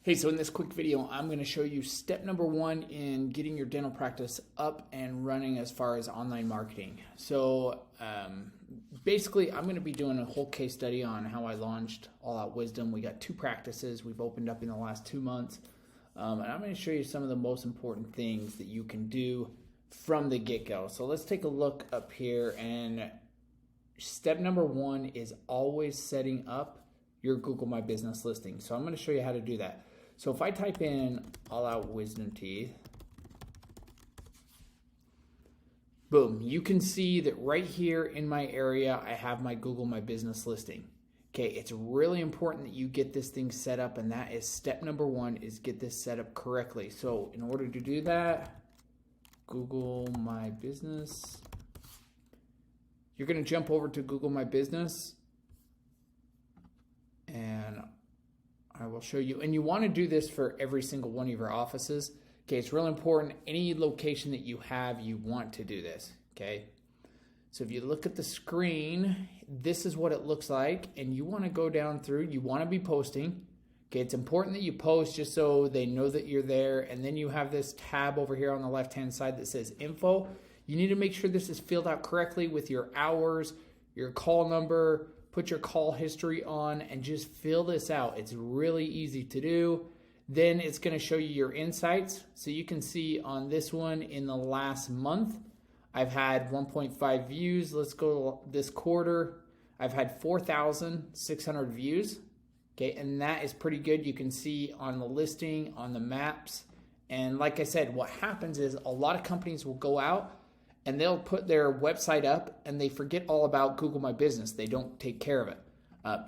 Hey, so in this quick video, I'm going to show you step number one in getting your dental practice up and running as far as online marketing. So basically, I'm going to be doing a whole case study on how I launched All Out Wisdom. We got 2 practices we've opened up in the last 2 months. And I'm going to show you some of the most important things that you can do from the get-go. So let's take a look up here. And step number one is always setting up your Google My Business listing. So I'm going to show you how to do that. So if I type in All Out Wisdom Teeth, boom, you can see that right here in my area, I have my Google My Business listing. Okay, it's really important that you get this thing set up, and that is step number one, is get this set up correctly. So in order to do that, Google My Business, you're going to jump over to Google My Business, and I will show you. And you want to do this for every single one of your offices. Okay, it's really important. Any location that you have, you want to do this. Okay, so if you look at the screen, this is what it looks like, and you want to go down through. You want to be posting. Okay, it's important that you post just so they know that you're there. And then you have this tab over here on the left-hand side that says info. You need to make sure this is filled out correctly with your hours, your call number. Put your call history on and just fill this out. It's really easy to do. Then it's going to show you your insights. So you can see on this one in the last month, I've had 1.5 views. Let's go this quarter. I've had 4,600 views. Okay, and that is pretty good. You can see on the listing, on the maps. And like I said, what happens is a lot of companies will go out and they'll put their website up and they forget all about Google My Business. They don't take care of it.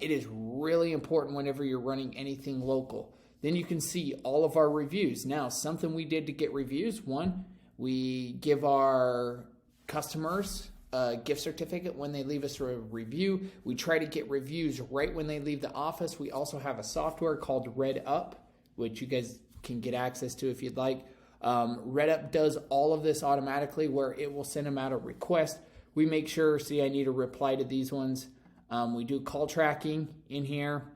It is really important whenever you're running anything local. Then you can see all of our reviews. Now, something we did to get reviews, one, we give our customers a gift certificate when they leave us a review. We try to get reviews right when they leave the office. We also have a software called REDUP, which you guys can get access to if you'd like. REDUP does all of this automatically where it will send them out a request. We make sure, see, I need a reply to these ones. We do call tracking in here.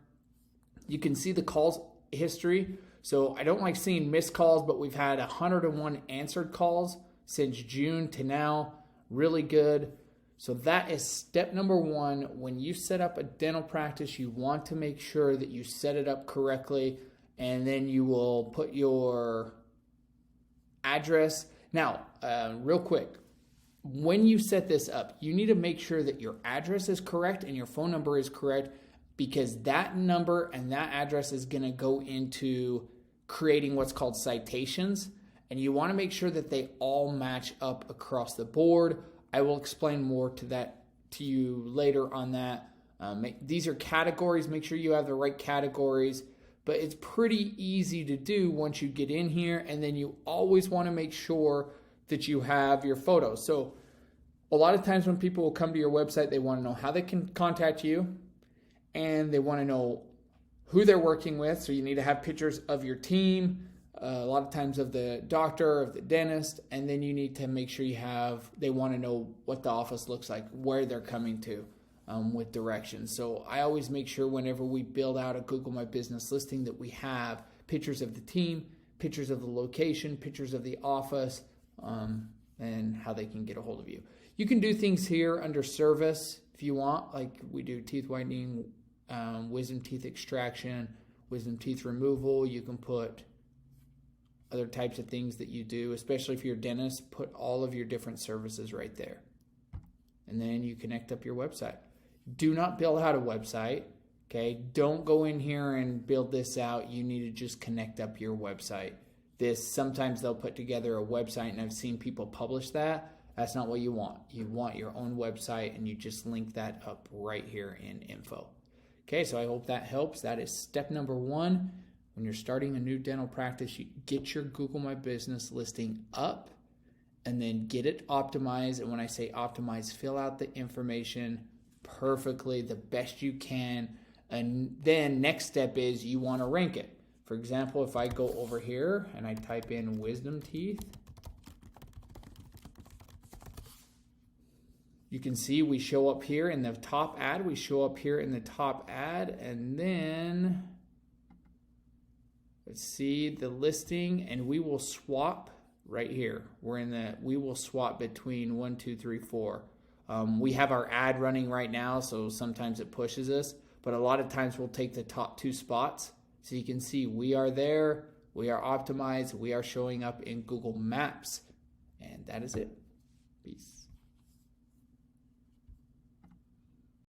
You can see the calls history. So I don't like seeing missed calls, but we've had 101 answered calls since June to now. Really good. So that is step number one. When you set up a dental practice, you want to make sure that you set it up correctly, and then you will put your address. Now, real quick, when you set this up, you need to make sure that your address is correct and your phone number is correct, because that number and that address is going to go into creating what's called citations, and you want to make sure that they all match up across the board. I will explain more to you later on that. These are categories. Make sure you have the right categories. But it's pretty easy to do once you get in here, and then you always want to make sure that you have your photos. So a lot of times when people will come to your website, they want to know how they can contact you, and they want to know who they're working with. So you need to have pictures of your team, a lot of times of the doctor, of the dentist, and then you need to make sure they want to know what the office looks like, where they're coming to. With directions. So I always make sure whenever we build out a Google My Business listing that we have pictures of the team, pictures of the location, pictures of the office, and how they can get a hold of you. You can do things here under service if you want, like we do teeth whitening, wisdom teeth extraction, wisdom teeth removal. You can put other types of things that you do, especially if you're a dentist, put all of your different services right there. And then you connect up your website. Do not build out a website, okay? Don't go in here and build this out. You need to just connect up your website. Sometimes they'll put together a website, and I've seen people publish that. That's not what you want. You want your own website, and you just link that up right here in info. Okay, so I hope that helps. That is step number one. When you're starting a new dental practice, you get your Google My Business listing up, and then get it optimized. And when I say optimize, fill out the information perfectly, the best you can. And then next step is you want to rank it. For example, if I go over here and I type in wisdom teeth, you can see we show up here in the top ad. And then Let's see the listing, and we will swap right here. We will swap between 1, 2, 3, 4. We have our ad running right now, so sometimes it pushes us, but a lot of times we'll take the top 2 spots. So you can see we are there, we are optimized, we are showing up in Google Maps, and that is it. Peace.